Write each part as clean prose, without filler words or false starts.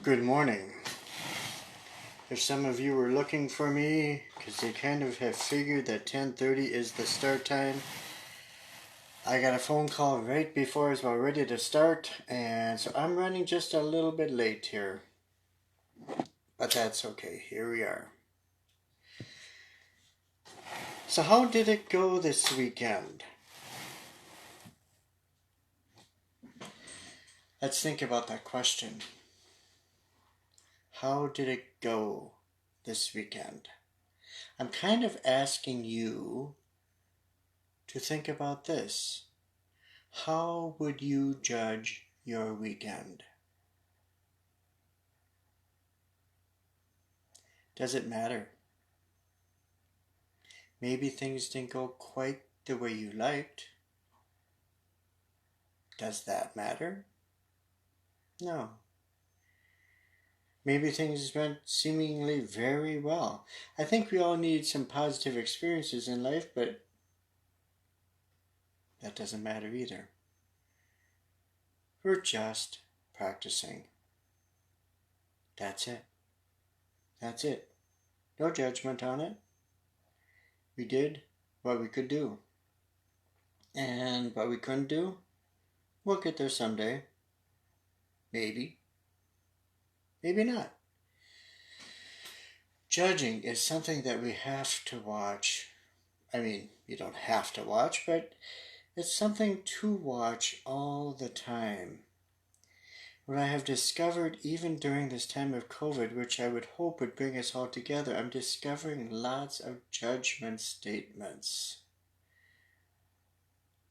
Good morning. If some of you were looking for me, because they kind of have figured that 10:30 is the start time, I got a phone call right before I was about ready to start, and so I'm running just a little bit late here. But that's okay, here we are. So how did it go this weekend? Let's think about that question. How did it go this weekend? I'm kind of asking you to think about this. How would you judge your weekend? Does it matter? Maybe things didn't go quite the way you liked. Does that matter? No. Maybe things went seemingly very well. I think we all need some positive experiences in life, but that doesn't matter either. We're just practicing. That's it. That's it. No judgment on it. We did what we could do. And what we couldn't do, we'll get there someday. Maybe. Maybe not. Judging is something that we have to watch. I mean, you don't have to watch, but it's something to watch all the time. What I have discovered, even during this time of COVID, which I would hope would bring us all together, I'm discovering lots of judgment statements.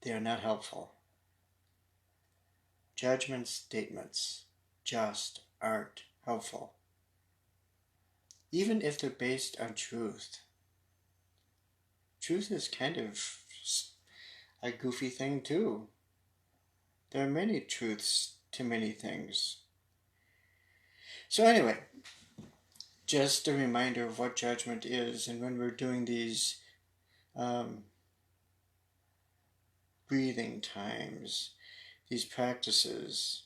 They are not helpful. Judgment statements just aren't helpful. Even if they're based on truth. Truth is kind of a goofy thing too. There are many truths to many things. So anyway, just a reminder of what judgment is, and when we're doing these breathing times, these practices,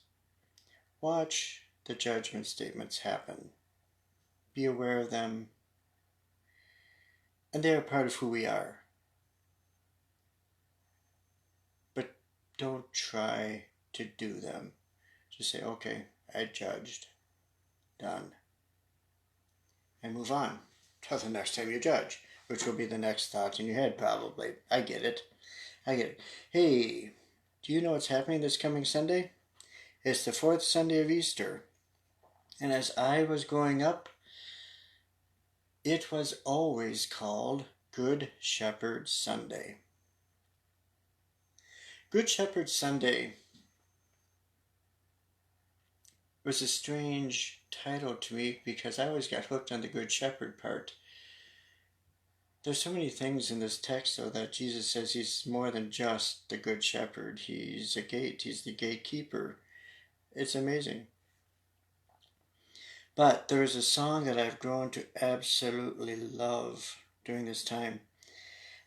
watch the judgment statements happen. Be aware of them, and they are part of who we are. But don't try to do them. Just say, okay, I judged. Done. And move on till the next time you judge, which will be the next thought in your head, probably. I get it. Hey, do you know what's happening this coming Sunday? It's the fourth Sunday of Easter. And as I was growing up, it was always called Good Shepherd Sunday. Good Shepherd Sunday was a strange title to me because I always got hooked on the Good Shepherd part. There's so many things in this text, though, that Jesus says he's more than just the Good Shepherd. He's a gate. He's the gatekeeper. It's amazing. But there is a song that I've grown to absolutely love during this time.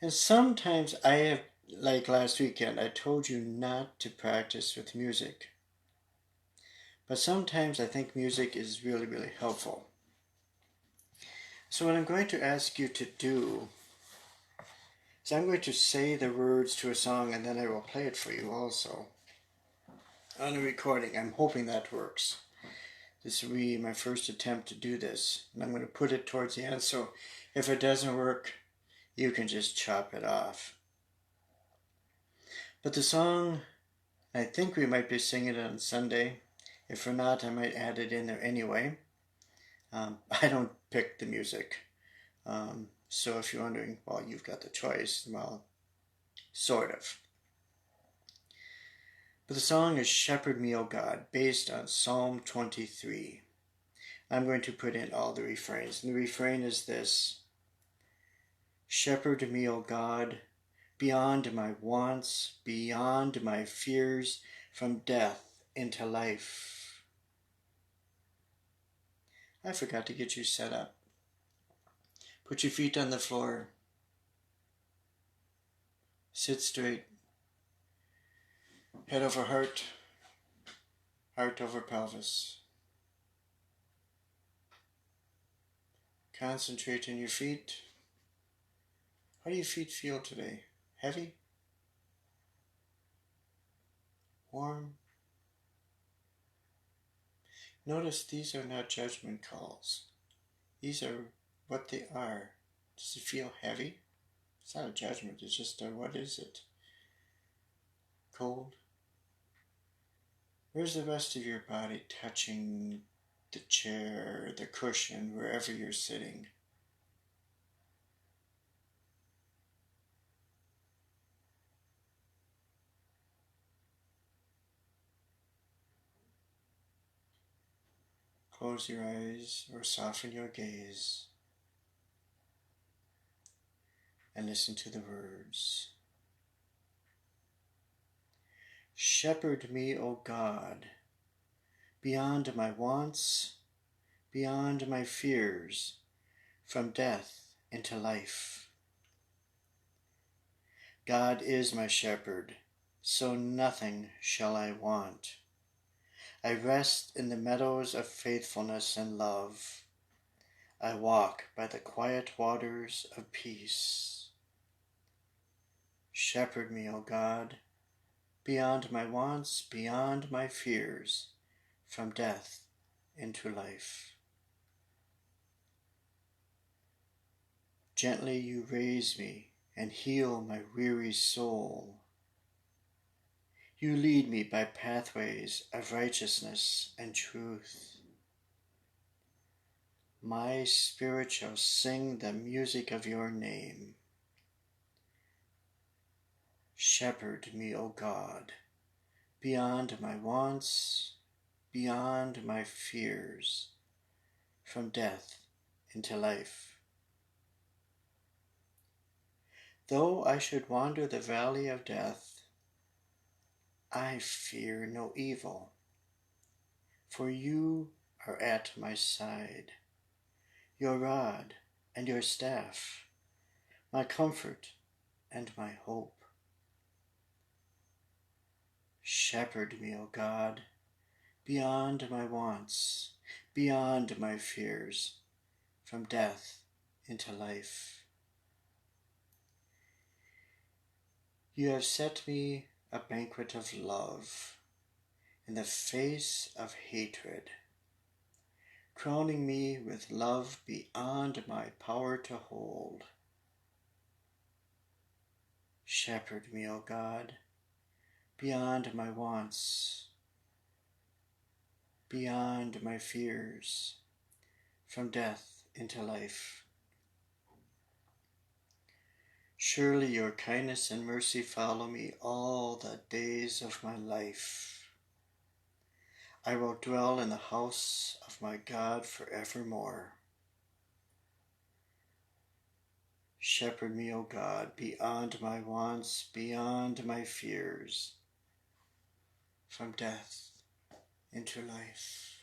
And sometimes I have, like last weekend, I told you not to practice with music. But sometimes I think music is really, really helpful. So what I'm going to ask you to do is I'm going to say the words to a song and then I will play it for you also on a recording. I'm hoping that works. This will be my first attempt to do this. And I'm going to put it towards the end, so if it doesn't work, you can just chop it off. But the song, I think we might be singing it on Sunday. If we're not, I might add it in there anyway. I don't pick the music. So if you're wondering, well, you've got the choice. Well, sort of. But the song is Shepherd Me, O God, based on Psalm 23. I'm going to put in all the refrains. And the refrain is this: Shepherd me, O God, beyond my wants, beyond my fears, from death into life. I forgot to get you set up. Put your feet on the floor. Sit straight. Head over heart, heart over pelvis. Concentrate on your feet. How do your feet feel today? Heavy? Warm? Notice these are not judgment calls. These are what they are. Does it feel heavy? It's not a judgment, it's just what is it? Cold? Where's the rest of your body touching the chair, the cushion, wherever you're sitting? Close your eyes or soften your gaze and listen to the words. Shepherd me, O God, beyond my wants, beyond my fears, from death into life. God is my shepherd, so nothing shall I want. I rest in the meadows of faithfulness and love. I walk by the quiet waters of peace. Shepherd me, O God, beyond my wants, beyond my fears, from death into life. Gently you raise me and heal my weary soul. You lead me by pathways of righteousness and truth. My spirit shall sing the music of your name. Shepherd me, O God, beyond my wants, beyond my fears, from death into life. Though I should wander the valley of death, I fear no evil, for you are at my side. Your rod and your staff, my comfort and my hope. Shepherd me, O God, beyond my wants, beyond my fears, from death into life. You have set me a banquet of love in the face of hatred, crowning me with love beyond my power to hold. Shepherd me, O God, beyond my wants, beyond my fears, from death into life. Surely your kindness and mercy follow me all the days of my life. I will dwell in the house of my God forevermore. Shepherd me, O God, beyond my wants, beyond my fears, from death into life.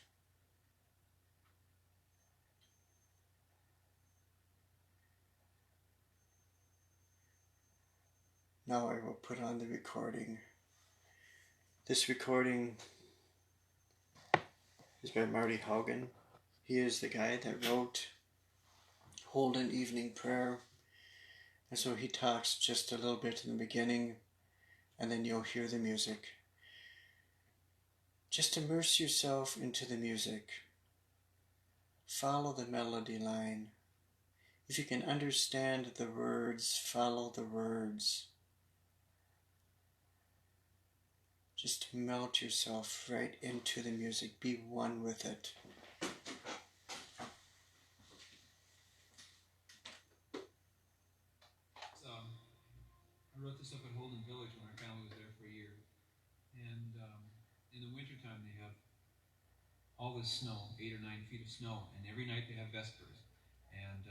Now I will put on the recording. This recording is by Marty Haugen. He is the guy that wrote Hold an Evening Prayer. And so he talks just a little bit in the beginning, and then you'll hear the music. Just immerse yourself into the music. Follow the melody line. If you can understand the words, follow the words. Just melt yourself right into the music. Be one with it. I wrote this up at Holden Village when our family was there for a year. And in the wintertime, they have all this snow, 8 or 9 feet of snow. And every night they have Vespers. And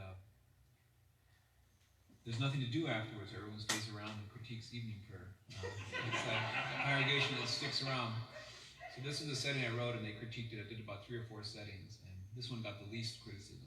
there's nothing to do afterwards. Everyone stays around and critiques evening prayer. It's a congregation that sticks around. So this is a setting I wrote, and they critiqued it. I did about 3 or 4 settings. And this one got the least criticism.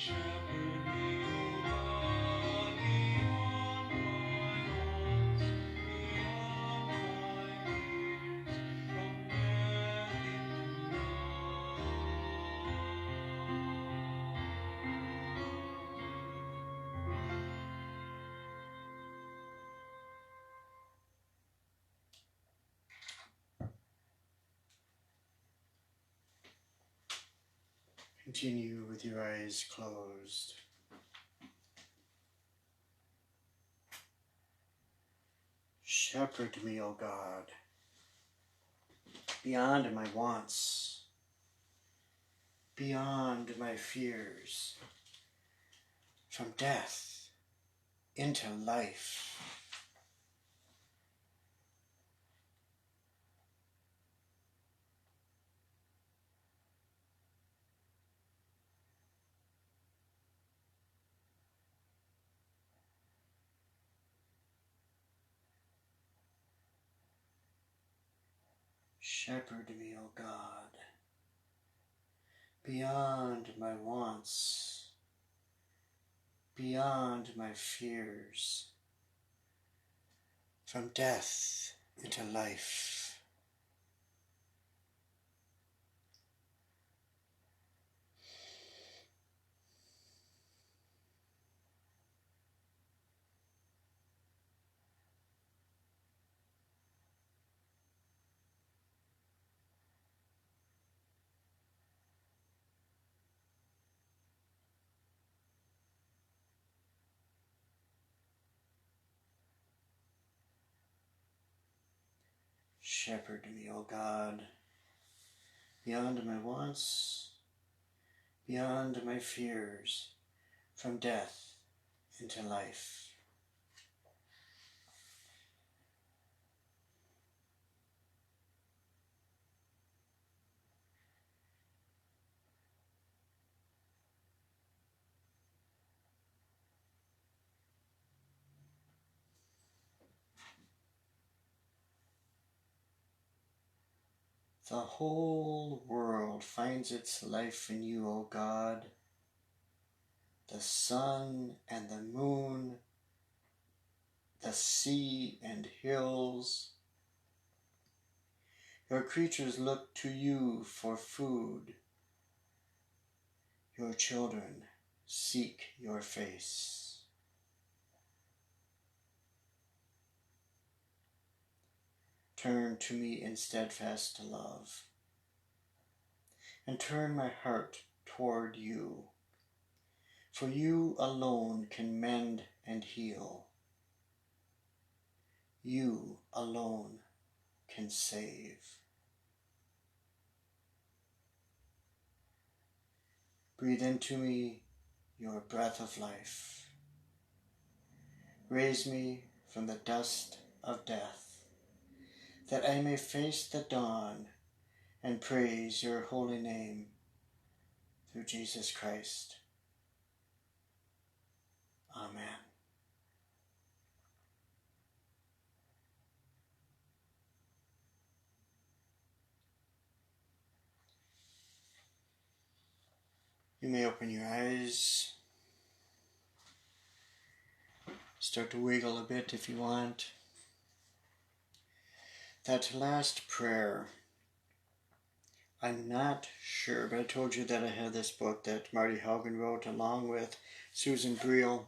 Shepherd me, O God, beyond my wants, beyond my fears, from death into Continue with your eyes closed. Shepherd me, O God, beyond my wants, beyond my fears, from death into life. Shepherd me, O God, beyond my wants, beyond my fears, from death into life. Shepherd me, O God, beyond my wants, beyond my fears, from death into life. The whole world finds its life in you, O God. The sun and the moon, the sea and hills. Your creatures look to you for food. Your children seek your face. Turn to me in steadfast love, and turn my heart toward you. For you alone can mend and heal. You alone can save. Breathe into me your breath of life. Raise me from the dust of death, that I may face the dawn and praise your holy name through Jesus Christ. Amen. You may open your eyes. Start to wiggle a bit if you want. That last prayer, I'm not sure, but I told you that I had this book that Marty Haugen wrote along with Susan Briel.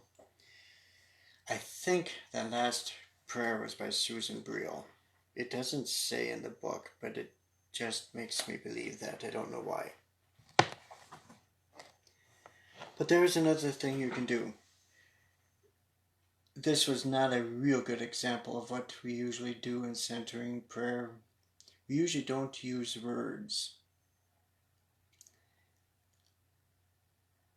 I think that last prayer was by Susan Briel. It doesn't say in the book, but it just makes me believe that. I don't know why. But there's another thing you can do. This was not a real good example of what we usually do in centering prayer. We usually don't use words.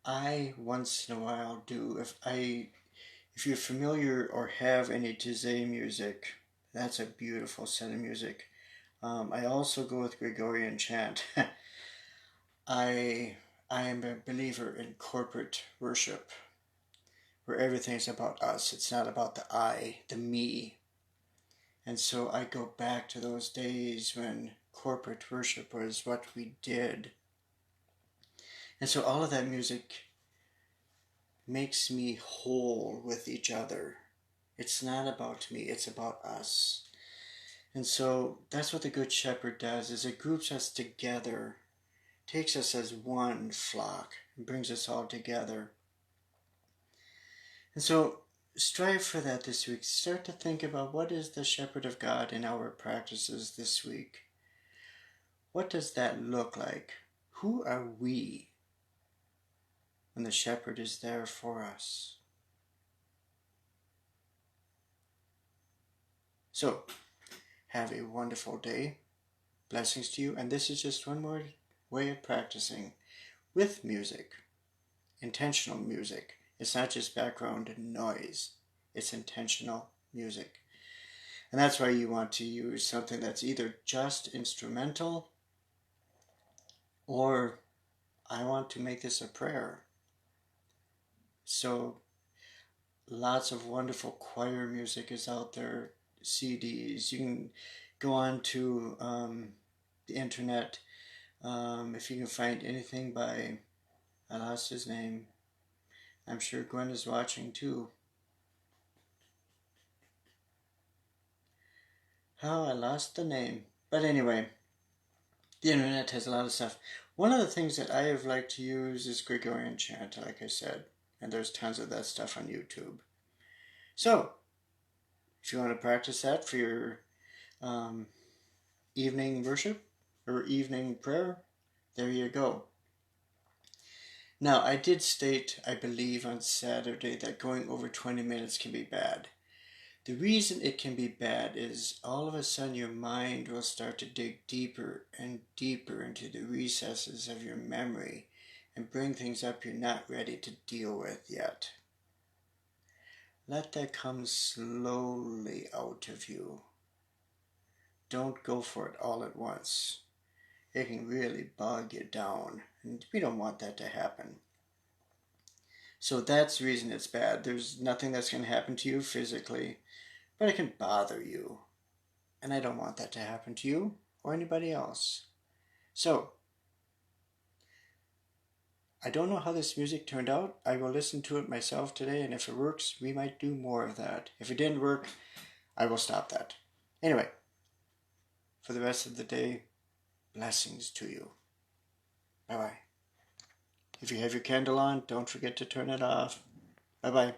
I once in a while do. If you're familiar or have any Taizé music, that's a beautiful set of music. I also go with Gregorian chant. I am a believer in corporate worship, where everything's about us. It's not about the I, the me. And so I go back to those days when corporate worship was what we did. And so all of that music makes me whole with each other. It's not about me, it's about us. And so that's what the Good Shepherd does, is it groups us together, takes us as one flock, and brings us all together. And so strive for that this week. Start to think about, what is the shepherd of God in our practices this week? What does that look like? Who are we when the shepherd is there for us? So, have a wonderful day. Blessings to you. And this is just one more way of practicing with music, intentional music. It's not just background noise, it's intentional music. And that's why you want to use something that's either just instrumental, or I want to make this a prayer. So lots of wonderful choir music is out there, CDs. You can go on to the internet. If you can find anything by, I lost his name. I'm sure Gwen is watching too. I lost the name. But anyway, the internet has a lot of stuff. One of the things that I have liked to use is Gregorian chant, like I said. And there's tons of that stuff on YouTube. So, if you want to practice that for your evening worship or evening prayer, there you go. Now, I did state, I believe on Saturday, that going over 20 minutes can be bad. The reason it can be bad is all of a sudden your mind will start to dig deeper and deeper into the recesses of your memory and bring things up you're not ready to deal with yet. Let that come slowly out of you. Don't go for it all at once. It can really bog you down, and we don't want that to happen. So that's the reason it's bad. There's nothing that's going to happen to you physically, but it can bother you. And I don't want that to happen to you or anybody else. So, I don't know how this music turned out. I will listen to it myself today, and if it works, we might do more of that. If it didn't work, I will stop that. Anyway, for the rest of the day, blessings to you. Bye-bye. If you have your candle on, don't forget to turn it off. Bye-bye.